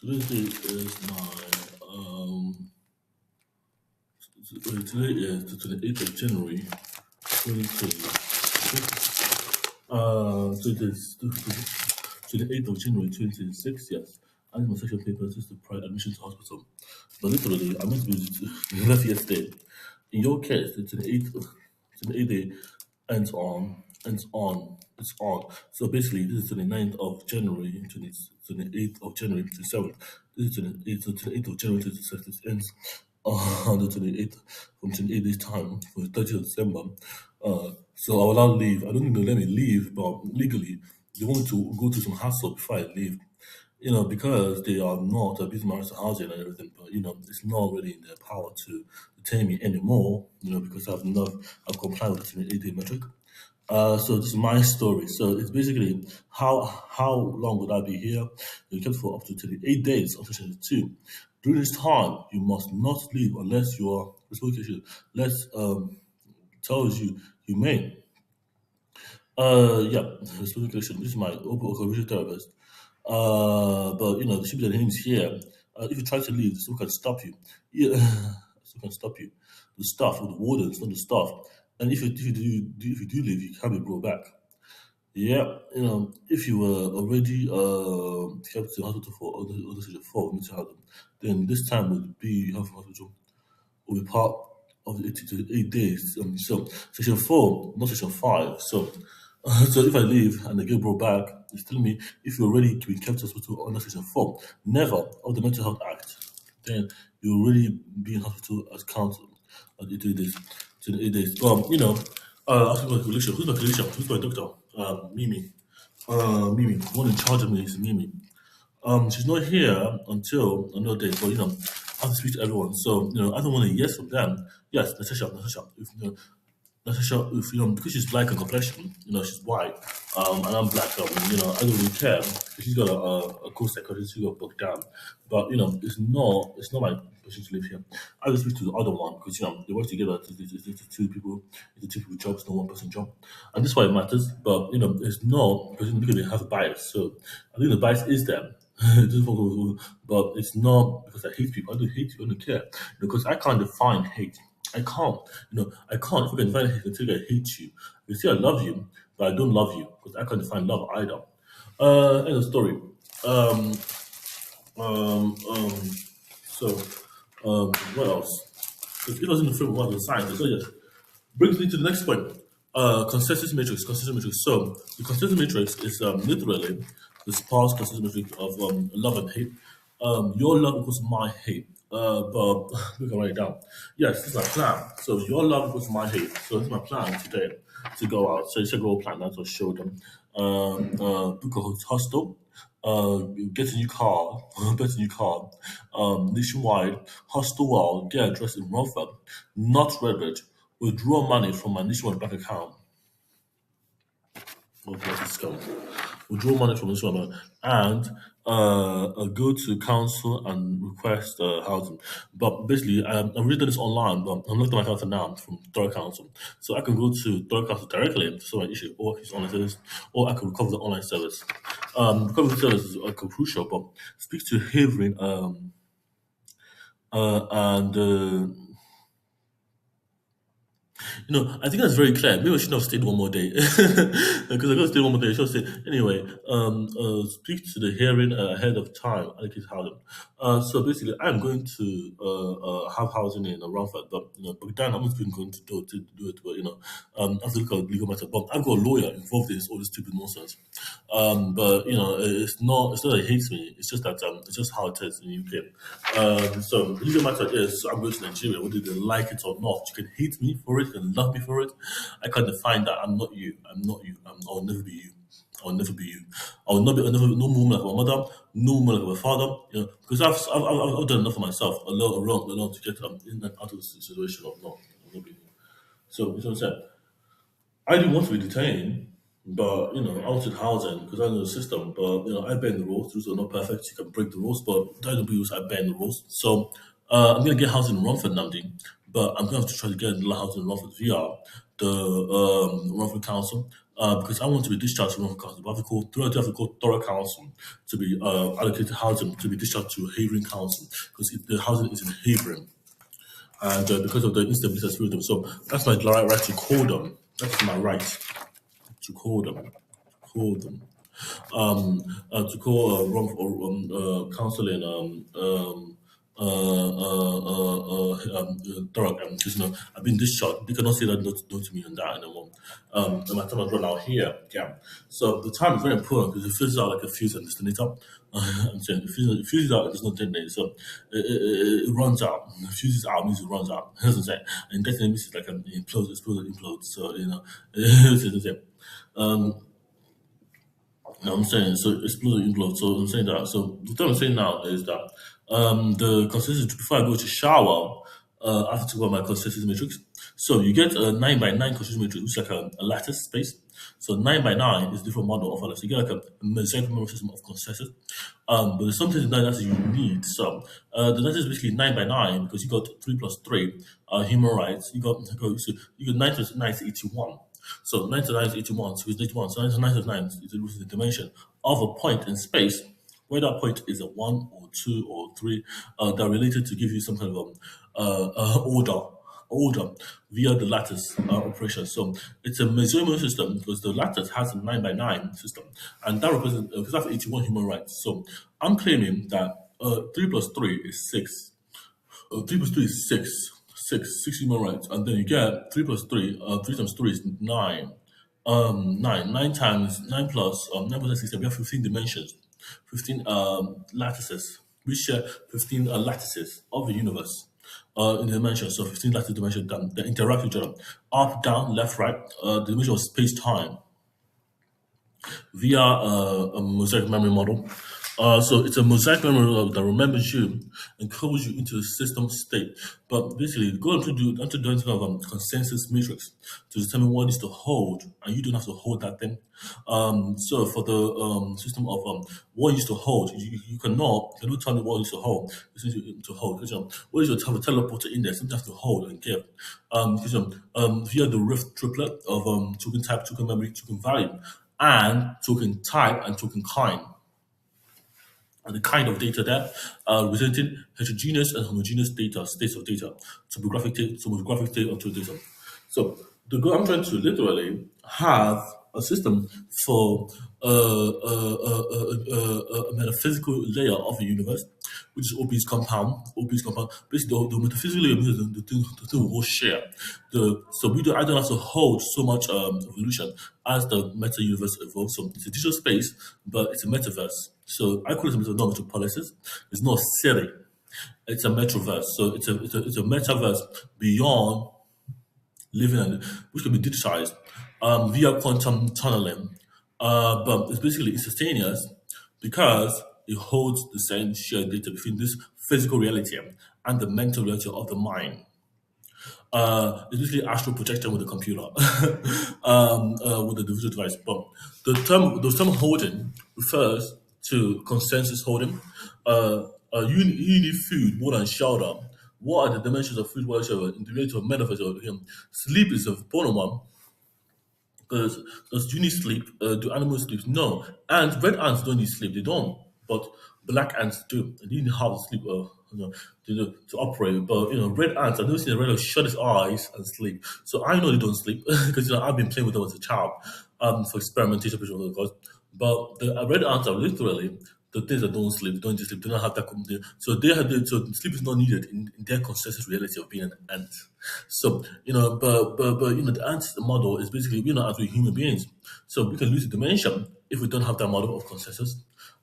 Today's date is today is the 28th of January 2026. So it is 28th of January 2026, yes. I need my section papers. This is the private admission to hospital. But literally, I meant to be left yesterday. In your case, the 28th day ends on, it's on. So basically, this is 29th of January, 28th of January 27th. This is 28th of January 26th. This ends on the 28th, from 28 days time, for the 30th of December. So I will not leave. I don't think they'll let me leave, but legally, they want me to go through some hassle before I leave. Because they are not abusing my rights to housing and everything, but it's not really in their power to detain me anymore, because I've complied with the 28-day metric. So this is my story. So it's basically how long would I be here? You kept for up to 28 days of Section 2. During this time, you must not leave unless your specification tells you may. Yeah, specification. This is my occupational therapist. But there should be the names here. If you try to leave, someone can stop you. Yeah, someone can stop you. The staff or the wardens, not the staff. And if you do leave, you can't be brought back. Yeah, if you were already kept in hospital for other stage of 4 mental health, then this time would be health hospital will be part of the 80 to 8 days. So section 4, not section 5. So so if I leave and I get brought back, it's telling me if you're already to be kept in hospital under section 4, never of the Mental Health Act, then you'll already be in hospital as counsel at 80 days to the 8 days. Asking for the collection. Who's my collection? Who's my doctor? Mimi. Mimi. The one in charge of me is Mimi. She's not here until another day, but I have to speak to everyone. So, I don't want a yes from them. Yes, Natasha. If Natasha, because she's black in complexion, she's white, and I'm black, I don't really care. She's got a co-psychologist who got booked down. But, it's not my position to live here. I will speak to the other one because, they work together. It's two people jobs, no one person job. And this is why it matters. But, it's not because they have a bias. So I think the bias is them. But it's not because I hate people. I don't hate you. I don't care. Because I can't define hate. I can't. I can't. If I can define hate until I hate you. You see, I love you, but I don't love you because I can't define love either. End of story. What else? Because it was in the film of science. So yes, brings me to the next point. Consensus matrix. So the consensus matrix is literally the sparse consensus matrix of love and hate. Your love equals my hate. But we can write it down. Yes, this is my plan. So your love equals my hate. So this is my plan today to go out. So it's a goal plan. That's what I showed them. Book a hostel. Get a new car. Nationwide. Hostel World. Get address in Romford, not Redbridge. Withdraw money from my nationwide bank account. Withdraw money from this one and go to council and request housing. But basically, I've already done this online, but I'm looking at my council now from Thorough Council. So I can go to Thorough Council directly to solve my issue, or use online service, or I can recover the online service. Recovery the service is crucial, but speak to Havering and I think that's very clear. Maybe I shouldn't have stayed one more day because I got to stay one more day. I should have stayed anyway. Speak to the hearing ahead of time. Allocate housing. So basically, I'm going to have housing in Romford, but but then I'm not even going to do it. But I have to look at legal matter. But I've got a lawyer involved in all this stupid nonsense. But it's not that it hates me. It's just that it's just how it is in the UK. So the legal matter is I'm going to Nigeria, whether they like it or not. You can hate me for it, you can love me for it. I can't define that. I'm not you. I'll never be you. I'll never be you. I'll not be no woman like my mother, no woman like my father. Because I've done enough for myself, alone to get in and out of the situation of no, I'm not being you. So that's what I said. I didn't want to be detained, but I wanted housing because I know the system. But I bend the rules. Rules are not perfect. You can break the rules, but I don't believe I bend the rules. So I'm gonna get housing in Romford, but I'm gonna have to try to get housing in Romford via the Romford Council. because I want to be discharged from council. I have to call Thorough Council to be allocated housing to be discharged to Havering Council because the housing is in Havering, and because of the instability of freedom. So that's my right to call them. That's my right to call them. Call them. To call wrong or counseling drug because I've been discharged. They cannot say that no to me on that anymore. And my time has run out here. Yeah. So the time is very important because it fizzes out like a fuse and detonator. I'm saying it fuses out and it's not detonated. So it runs out. It fuses out means it runs out. That's what I'm saying. And detonator means it's like an implodes. So it's the same. No, I'm saying so explosive implode. So I'm saying that. So what I'm saying now is that the consensus before I go to shower, I have to go my consensus matrix. So you get a 9x9 consensus matrix, which is like a lattice space. So 9x9 is a different model of a lattice. You get like a mosaic memory system of consensus. But there's something that you need. So the lattice is basically 9x9 because you got 3 plus 3 human rights. You got 9 plus 9 is 81. So 99 is 81, so it's 81. So 99 is 9 is the dimension of a point in space, where that point is a 1 or 2 or 3 that are related to give you some kind of order via the lattice operation. So it's a measurement system because the lattice has a 9x9 system, and that represents because I have 81 human rights. So I'm claiming that 3 plus 3 is 6. 3 plus 3 is 6. 6 human rights. And then you get 3 plus 3. 3 times 3 is 9. 9 times 9 plus 9 plus 16. We have 15 dimensions, 15 lattices. We share 15 lattices of the universe in the dimension. So 15 lattice dimensions that interact with each other. Up, down, left, right. The dimension of space time via a mosaic memory model. So it's a mosaic memory model that remembers you and codes you into the system state. But basically, go to do kind of consensus matrix to determine what needs to hold, and you don't have to hold that thing. So for the system of what needs to hold, you cannot tell me what needs to hold. This is to hold. Because, what is your type of teleporter index? Something have to hold and give. Via the Rift triplet of token type, token memory, token value, and token type and token kind. And the kind of data there representing heterogeneous and homogeneous data, states of data, topographic state of data. So the goal I'm trying to literally have a system for a metaphysical layer of the universe, which is OB's compound. Basically, the metaphysical layer means the thing we all share. I don't have to hold so much evolution as the meta universe evolves. So it's a digital space, but it's a metaverse. So I call it a metropolis. It's not silly. It's a metaverse. So it's a metaverse beyond living and which can be digitized via quantum tunneling. But it's basically instantaneous because it holds the same shared data between this physical reality and the mental reality of the mind. It's basically astral projection with a computer, with a digital device. But the term holding refers to consensus holding. You need food more than shelter. What are the dimensions of food, water, shelter in the reality of metaphor? Sleep is a important one. Because does you need sleep? Do animals sleep? No. Ants, red ants don't need sleep. They don't. But black ants do. They need half sleep to operate. But red ants, I've never seen a red ant shut his eyes and sleep. So I know they don't sleep because I've been playing with them as a child for experimentation, of course. But the red ants are literally the things that don't sleep, don't sleep, they don't have that. So so sleep is not needed in their consensus reality of being an ant. So but the ant model is basically as we human beings. So we can lose the dimension if we don't have that model of consensus,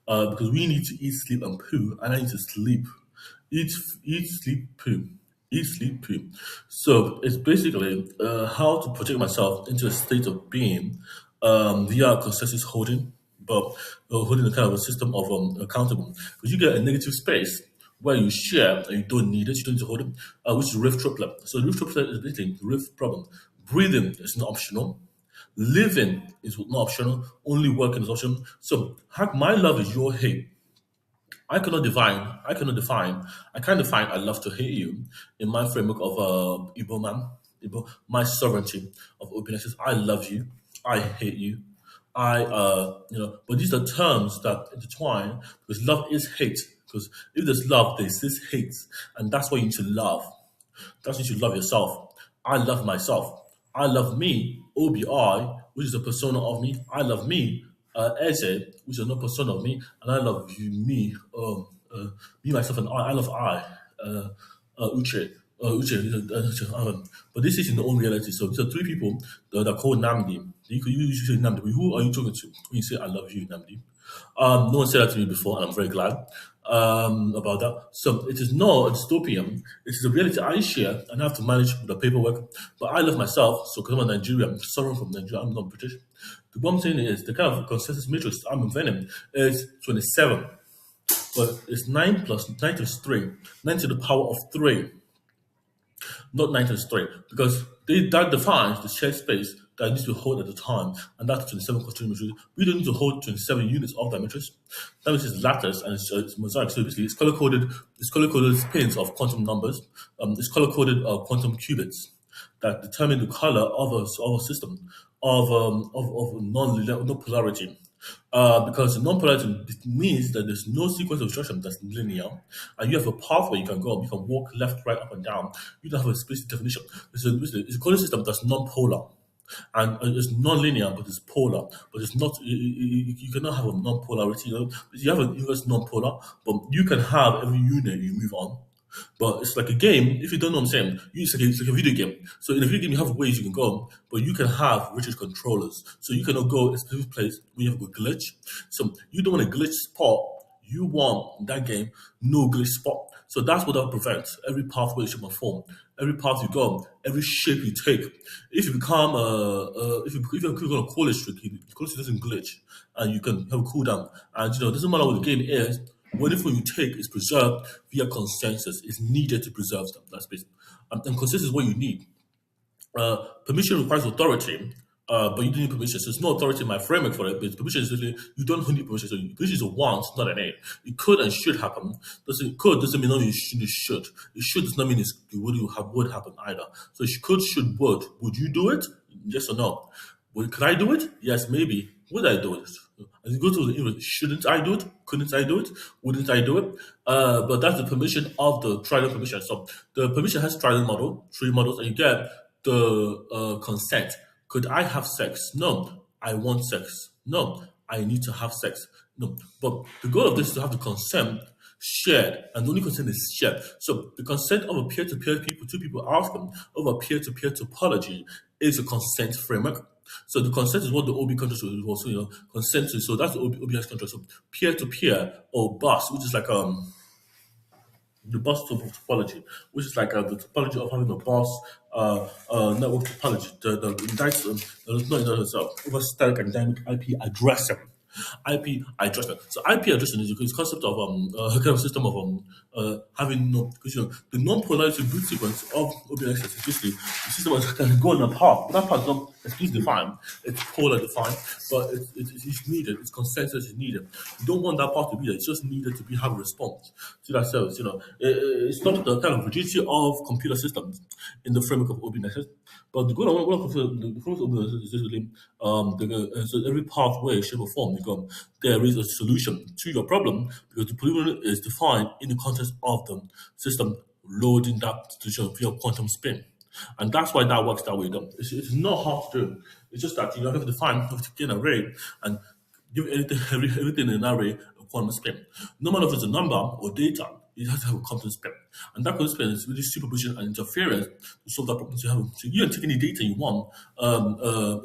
because we need to eat, sleep, and poo, and I need to sleep, eat, sleep, poo. Eat, sleep, poo. So it's basically how to project myself into a state of being via consensus holding, but holding a kind of a system of accountable. Because you get a negative space where you share and you don't need it, you don't need to hold it, which is Rift triplet. So the Rift triplet is basically the Rift problem. Breathing is not optional. Living is not optional. Only working is optional. So my love is your hate. I can't define I love to hate you in my framework of Igbo man, Igbo, my sovereignty of OBINexus. I love you. I hate you. But these are terms that intertwine because love is hate. Because if there's love, there's this hate, and that's why you need to love. That's why you should love yourself. I love myself. I love me, OBI, which is a persona of me. I love me, Eze, which is another persona of me, and I love you, me, myself, and I. I love I, Uche. But this is in the own reality. So these are three people that are called Namdi. You could use Namdi. Who are you talking to when you say I love you, Namdi? No one said that to me before, and I'm very glad about that. So it is not a dystopian. It is a reality I share and I have to manage with the paperwork. But I love myself, so because I'm a Nigerian, someone from Nigeria, I'm not British. The one thing is the kind of consensus matrix I'm inventing is 27, but it's 9 plus 9 times 3, 9 to the power of 3, not 9 times 3, because that defines the shared space that it needs to hold at the time, and that's 27 constraint matrix. We don't need to hold 27 units of that matrix. That matrix is lattice and it's mosaic. So basically, it's color-coded spins of quantum numbers. It's color-coded quantum qubits that determine the color of a system of non-linear no polarity. Because non-polarity means that there's no sequence of instruction that's linear, and you have a pathway you can go. You can walk left, right, up, and down. You don't have a specific definition. It's a coding system that's non-polar, and it's non-linear, but it's polar. But it's not. You cannot have a non-polarity. You have a universe non-polar, but you can have every unit you move on. But it's like a game. If you don't know what I'm saying, it's like a video game. So in a video game, you have ways you can go, but you can have rigid controllers. So you cannot go a specific place when you have a glitch. So you don't want a glitch spot. You want in that game no glitch spot. So that's what that prevents. Every pathway, shape, and form, every path you go, every shape you take. If you become if you're going to college trick, the college doesn't glitch, and you can have a cooldown. And it doesn't matter what the game is. Whatever you take is preserved via consensus. It's needed to preserve that space. And consensus is what you need. Permission requires authority, but you don't need permission. So there's no authority in my framework for it, but permission is literally, you don't need permission. So permission is a want, not an aim. It could and should happen. Doesn't mean only it should. It should does not mean it would happen either. So could, should, would. Would you do it? Yes or no? Could I do it? Yes, maybe. Would I do it? As you go to the English, shouldn't I do it? Couldn't I do it? Wouldn't I do it? But that's the permission of the trident permission. So the permission has trident model, 3 models, and you get the consent. Could I have sex? No. I want sex. No. I need to have sex. No. But the goal of this is to have the consent shared, and the only consent is shared. So the consent of a peer-to-peer people, two people asking of a peer-to-peer topology is a consent framework. So the consent is what the OB contract is also, consensus. So that's the OBI's contract. So peer-to-peer or bus, which is like the bus topology, which is like the topology of having a bus network topology. Not in itself. Over static and dynamic IP addressing. IP addressing. So IP addressing is the concept of a kind of system of having because the non-polarity boot sequence of OBInexus is basically the system that can go on a path. But that path is not explicitly defined. It's polar defined, but it's needed. Its consensus is needed. You don't want that path to be there. It's just needed to have a response to that service. It's not the kind of rigidity of computer systems in the framework of OBInexus. But the goal of the framework of OBInexus is basically so every pathway, shape, or form, there is a solution to your problem because the problem is defined in the context of the system loading that solution via quantum spin. And that's why that works that way. It's not hard to do. It's just that you have to define, have to get an array and give everything in an array a quantum spin. No matter if it's a number or data, it has to have a quantum spin. And that quantum spin is really superposition and interference to solve that problem. So you can take any data you want,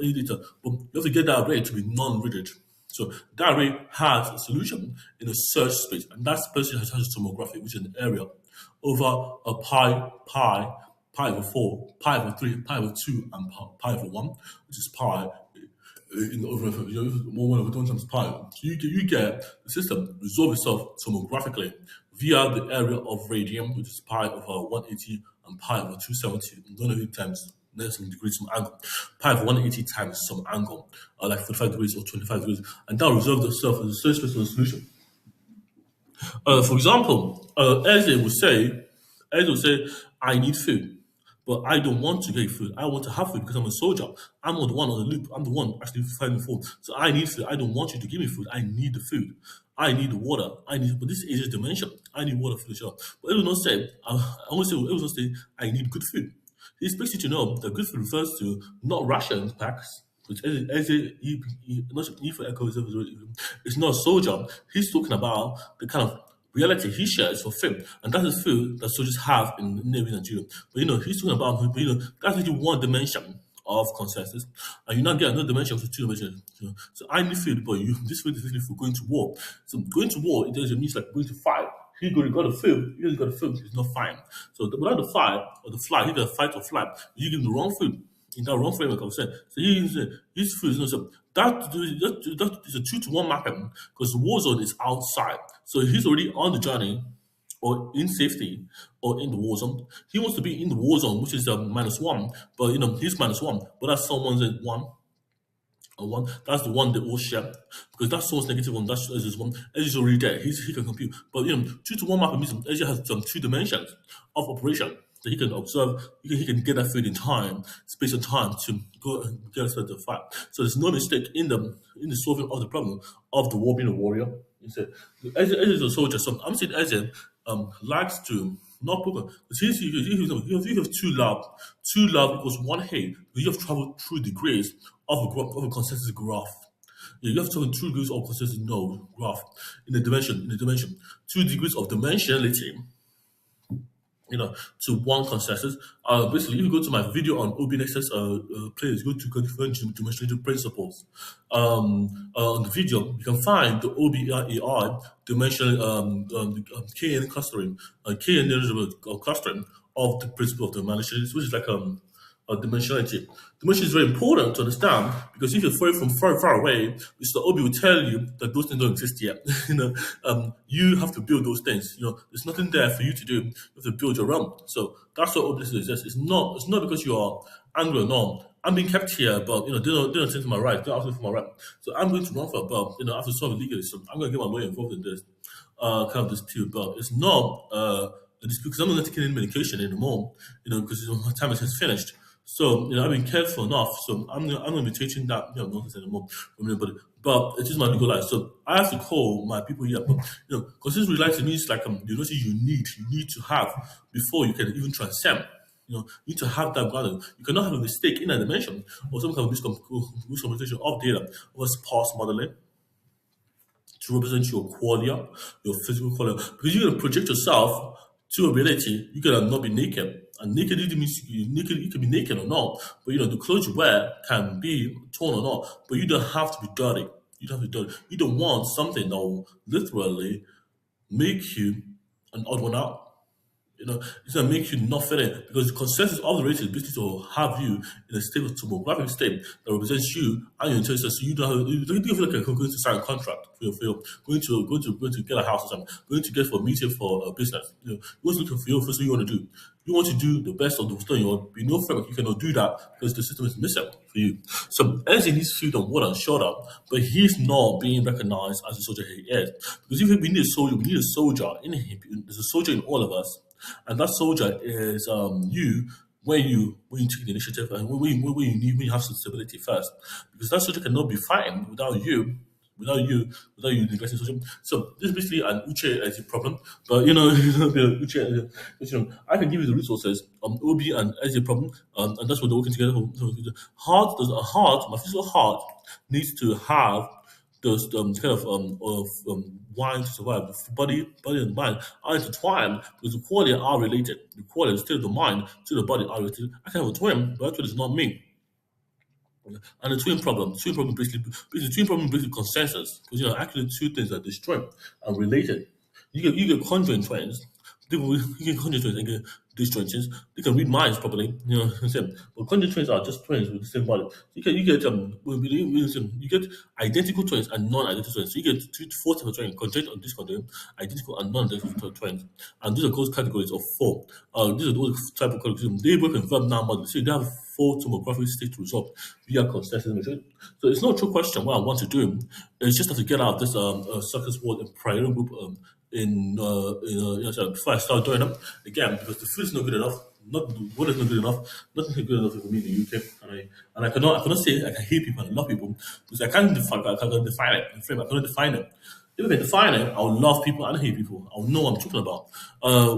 any data, but you have to get that array to be non-rigid. So that array has a solution in a search space, and that space has a tomography, which is an area over a pi over 4, pi over 3, pi over 2, and pi over 1, which is pi in the over 1 over 1 times pi. So you get the system resolve itself tomographically via the area of radium, which is pi over 180 and pi over 270, 180 times 90 degrees some angle. Pi over 180 times some angle, like 45 degrees or 25 degrees, and that will resolve itself as a search space of the solution. For example, Eze will say, I need food. but I don't want to get food. I want to have food because I'm a soldier. I'm not the one on the loop. I'm the one actually fighting food. So I need food. I don't want you to give me food. I need the food. I need the water. But this is a dimension. I need water for the show. But it will not say, I won't say, it will not say, I need good food. He expects you to know that good food refers to not ration packs, which not E for Echo, it's not a soldier. He's talking about the kind of reality he shares for food, and that is food that soldiers have in Navy Nigeria. But he's talking about, that's really one dimension of consensus, and you now get another dimension for two dimensions. So I need food, but this food is really for going to war. So going to war, it doesn't mean like going to fight. He got the food. He got the food. It's not fine. So without the fight or the fly, he got to fight or fly. You give him the wrong food in that wrong framework of saying. So his food is not so that is a 2-to-1 mapping because the war zone is outside. So he's already on the journey or in safety or in the war zone. He wants to be in the war zone, which is -1, but he's -1, but that's someone's at 1. One, that's the one they all share because that's source negative one. That's Ezra's one. Ezra's already there. He can compute, but 2-to-1 mapping means Ezra has some 2 dimensions of operation that he can observe. He can get that food in time, space and time to go and get us to the fight. So there's no mistake in the solving of the problem of the war being a warrior. Instead, Ezra is a soldier. So I'm saying Ezra likes to not program because you have 2 love equals 1 hate. You have traveled through degrees of a consensus graph. You have to travel through degrees of consensus node graph in the dimension. 2 degrees of dimensionality. To one consensus. Basically, if you go to my video on OBINexus players, go to different dimensionality principles. On the video, you can find the OBIAI dimensional KN clustering, clustering of the principle of dimensionality, which is like dimensionality. Dimension is very important to understand because if you're from far away, which the OB will tell you that those things don't exist yet. You have to build those things. There's nothing there for you to do. You have to build your realm. So that's what OB exists. It's not because you are angry or not. I'm being kept here, but they don't think to my right. They're asking for my right. So I'm going to run for a belt. I have to solve it legally. So I'm going to get my lawyer involved in this kind of dispute. But it's not a dispute because I'm not taking any medication anymore. Because my time has finished. So I've been careful enough. So I'm not be teaching that nonsense anymore from anybody. But it is my legal life. So I have to call my people here. But because this reality means like the notion you need to have before you can even transcend. You need to have that balance. You cannot have a mistake in a dimension or some kind of miscommunication of data or sparse modeling to represent your qualia, your physical qualia. Because you're gonna project yourself to a reality, you gotta not be naked. And naked means you can be naked or not, but the clothes you wear can be torn or not, but you don't have to be dirty. You don't have to be dirty. You don't want something that will literally make you an odd one out. It's gonna make you not fit in because the consensus of the race is basically to have you in a stable tomographic state that represents you and your intelligence. So you don't feel like you're going to sign a contract for your going to get a house or something, going to get for a meeting for a business. You want to look for your first thing you want to do. You want to do the best of the stuff. You want to be no framework. You cannot do that because the system is missing for you. So Eze needs food on water and shoulder, but he's not being recognized as a soldier he is. Because if we need a soldier, we need a soldier in him. There's a soldier in all of us. And that soldier is you when you take the initiative and when you have stability first, because that soldier cannot be fighting without you neglecting soldier. So this is basically an Uche as a problem, but the Uche, I can give you the resources OB and as a problem, and that's what they're working together. My physical heart needs to have those kind of wine to survive. The body and mind are intertwined because the quality are related. The quality, the state of the mind to the body are related. I can have a twin, but that twin is not me. And the twin problem basically consensus because actually 2 things are disjoint and related. You get conjoined twins. You get conjoined twins and get disjoint twins. They can read minds properly. But conjoined twins are just twins with the same body. You get identical twins and non-identical twins. So you get 4 types of twins: conjoined or disconjoined, identical and non-identical twins. And these are those categories of 4. These are those type of categories. They work in verb noun model. So they have 4 tomographic states to resolve via consensus. So it's not a true question. What I want to do is just have to get out of this circus ward and priority group before I start doing them again because the food is not good enough. not the world is not good enough. Nothing is good enough for me in the UK, and I cannot say I can hate people and love people because I cannot define it. I cannot define it. If I can define it, I will love people and hate people. I will know what I'm talking about.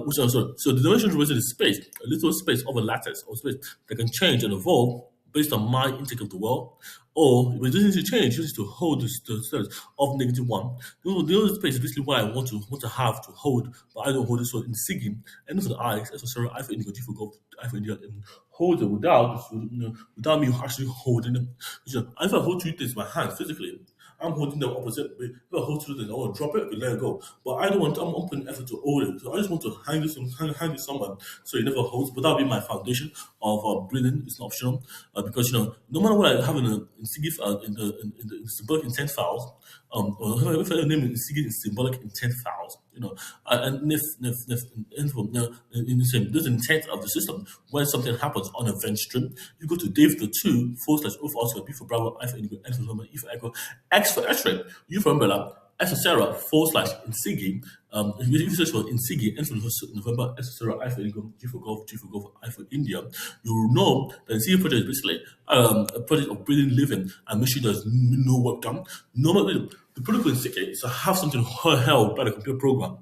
Which also, so the dimension represents a space, a little space of a lattice or space that can change and evolve based on my intake of the world, or if it doesn't need to change, it needs to hold the status of -1. The other space is basically what I want to have to hold, but I don't hold it. So in SIGI, N for the I, S for Sarah, I for Indigo, G for Golf, I for India, and hold it without me actually holding them. So if I hold two things in my hand physically, I'm holding them opposite way. If I hold two things, I want to drop it, I can let it go. But I don't want, I'm putting effort to hold it. So I just want to hang it somewhere so it never holds. But that'll be my foundation of breathing. It's not optional. Because, no matter what I have in SIGI, in the symbolic intent files, or if I name it SIGI in symbolic intent files, and if in the same, this intent of the system, when something happens on a event stream, you go to Dave the 2 / O for Oscar, B for Bravo, I for Indigo, N for November, E for Echo, X for X-ray, U for Umbrella, S for Sarah / Insigi. If you search for Insigi, N for November, S for Sarah, I for Indigo, G for Golf, I for India, you will know that the Insigi project is basically a project of breathing, living, and make sure there's no work done. Normally, the protocol in Insigi is to have something held by the computer program.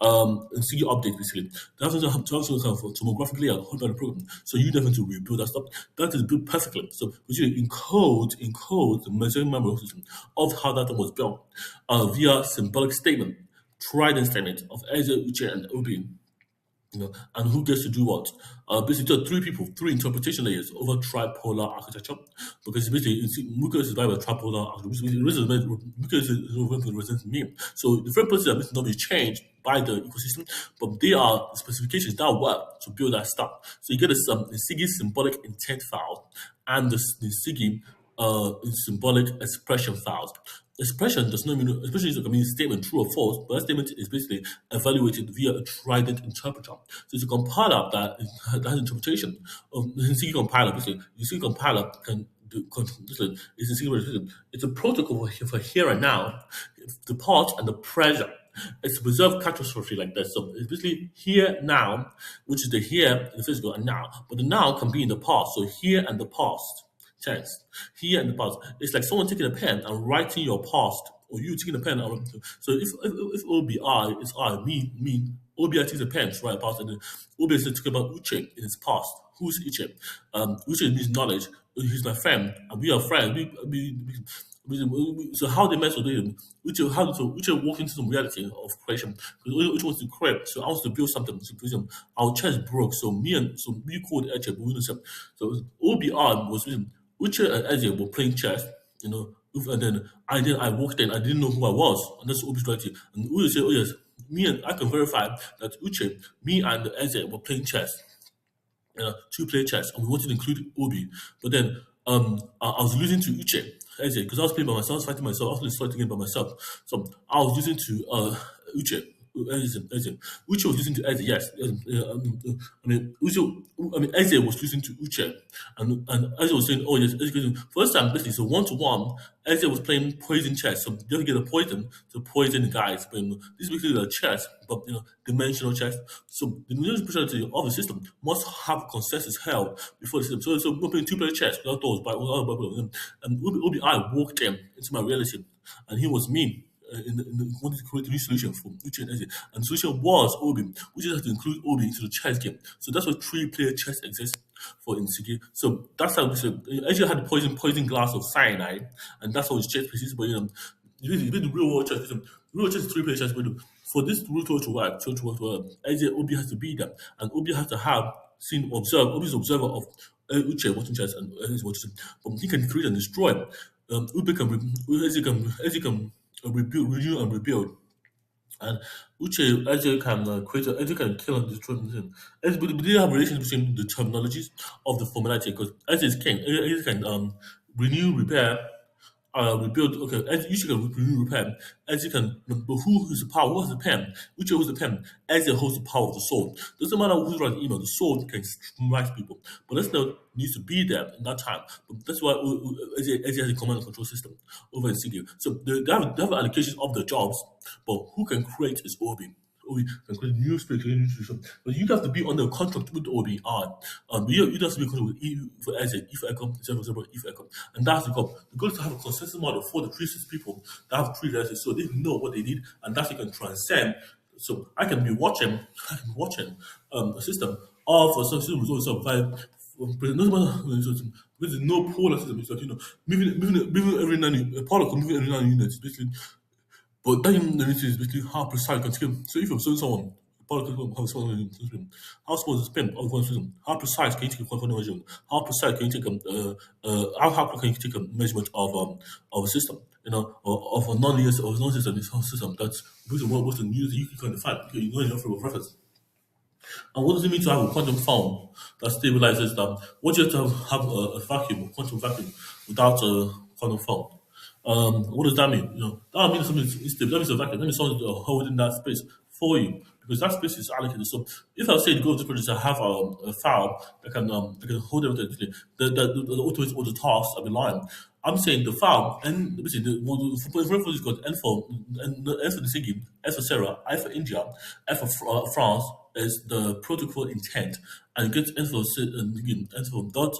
Insigi update basically. They have to have something for tomographically and hold by the program. So you don't have to rebuild that stuff. That is built perfectly. So you encode the memory system of how that was built via symbolic statement, trident statement of Eze, Uche, and Obi. And who gets to do what? Basically, there are three interpretation layers over tripolar architecture. Because basically, Muka is by tripolar architecture. Muka is represents me. So different places are basically not be changed by the ecosystem, but they are specifications that work to build that stuff. So you get a SIGI symbolic intent file and the SIGI symbolic expression files. Expression does not mean expression is a statement true or false, but that statement is basically evaluated via a trident interpreter. So it's a compiler that has interpretation of the SIGI compiler. Basically, the SIGI compiler can do it's a protocol for here and now, the part and the present. It's a preserved catastrophe like that. So it's basically here now, which is the here, the physical, and now. But the now can be in the past. So here and the past tense. Here and the past. It's like someone taking a pen and writing your past, or you taking a pen. So if OBI is I, me, OBI takes a pen to write a past, and then OBI is talking about Uche in his past. Who's Uche? Uche means knowledge. He's my friend, and we are friends. So how they mess with him? Uche walked into some reality of creation because Uche wants to create. So I want to build something. So our chest broke. So we called Eche, but we didn't. So OBI was Uche and Eche were playing chess. And then I walked in. I didn't know who I was, and that's Obi's reality. And Uche said, "Oh yes, I can verify that Uche, me and Eche were playing chess." Two-player chess, and we wanted to include Obi. But then I was losing to Uche, because I was playing by myself, I was fighting myself, I was fighting by myself. So I was losing to Uche. Uche was losing to Eze, yes. Eze was losing to Uche, and Eze was saying, "Oh yes, Eze." First time, basically, so 1-to-1, Eze was playing poison chess, so you have to get a poison to poison the guys. But this is basically a chess, but dimensional chess. So the dimensional of the system must have consensus held before the system. So we're playing two-player chess without those, and OBI walked into my reality, and he was me. Wanted to create a new solution for Uche and Eze. And the solution was Obi, which has to include Obi into the chess game. So that's why three-player chess exists for Insigi. So that's how Eze had the poison glass of cyanide, and that's how his chess pieces. But the real world chess. The real chess is three-player chess. But for this rule to work, Eze Obi has to be there, and Obi has to have Obi's observer of Uche watching chess and Eze watching. But he can create and destroy. Obi Eze can renew and rebuild. And Uche Eze can create, Eze can kill and destroy them. Eze, but they have relations between the terminologies of the formality because Eze is king. Eze can renew, repair, rebuild. Okay, Eze can renew, repair. Eze can, but who has the power? Who has the pen? Uche holds the pen. Eze holds the power of the sword. Doesn't matter who's writing the email. The sword can strike people. But that's not needs to be there in that time. But that's why Eze has a command and control system over in Insigi. So they have allocations of the jobs, but who can create is Obi. OB can create new space, create new solution. But you have to be on the contract with the OBI. You have to be on contract with E for Isaac, E for Econ, E for Econ. And that's the goal. The goal is to have a consensus model for the 3 6 people that have 3 letters so they know what they need and that they can transcend. So I can be watching, a system of a system results of five. There's no polar system. It's like moving every 90 a particle moving every 90 units basically. But that unit is basically how precise you can take it. So if you're showing someone particle how small is the spin, how small is the spin of one system, how precise can you take a quantum measurement, how precise can you take how can you take a measurement of a system, of a non-linear of a non-system, this whole system that's based on what's the news you can define. You know enough of reference. And what does it mean to have a quantum found that stabilizes them? What do you have to have a vacuum, a quantum vacuum, without a quantum found? What does that mean? That means something is stable. That means a vacuum. That means something holding that space for you because that space is allocated. So if I say the goal of the project is to have a file that can hold everything, the automate all the tasks I've been lying. I'm saying the file and basically for example, it's got N for NSIGII, S for Sarah, I for India, F for France is the protocol intent, and you get N for dot.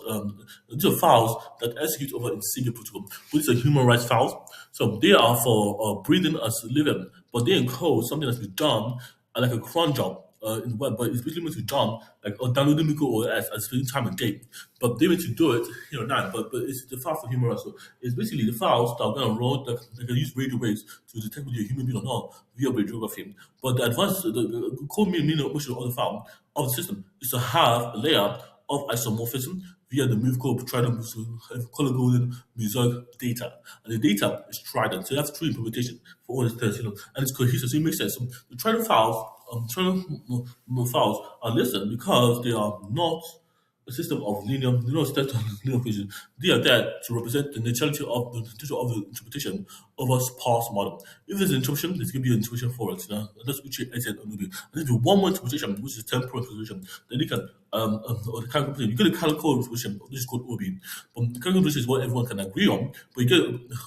These are files that execute over NSIGII protocol, which is a human rights files. So they are for breathing as living, but they encode something that's been done like a cron job in the web, but it's basically meant to be done like downloading micro OS at spending time and date. But they meant to do it here and now, but it's the file for human rights. So it's basically the files that are going to run that can use radio waves to detect whether you're a human being or not via radiography. But the advanced, the core meaning of the file of the system is to have a layer of isomorphism via the move code trident color coded mosaic data. And the data is trident. So that's true implementation for all these things, and it's cohesive. So it makes sense. So the trident files, files are listed because they are not a system of linear, linear equation. They are there to represent the neutrality of the interpretation of a sparse model. If there's an interpretation, there's going to be an interpretation for it. That's which is and if you one more interpretation, which is temporal interpretation, then you can or the calculation. You get a calculation interpretation, which is called OB. But the calculation is what everyone can agree on, but you get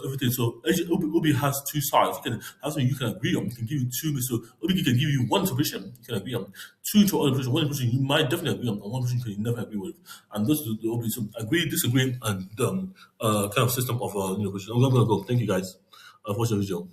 everything. So OB has 2 sides. You can have something you can agree on. It can give you 2. So OB can give you one interpretation you can agree on, 2 into other interpretation. One interpretation you might definitely agree on, and one interpretation you can never agree with. And those are the OB. So agree, disagree, and kind of system of interpretation. I'm gonna go. Thank you guys for watching the video.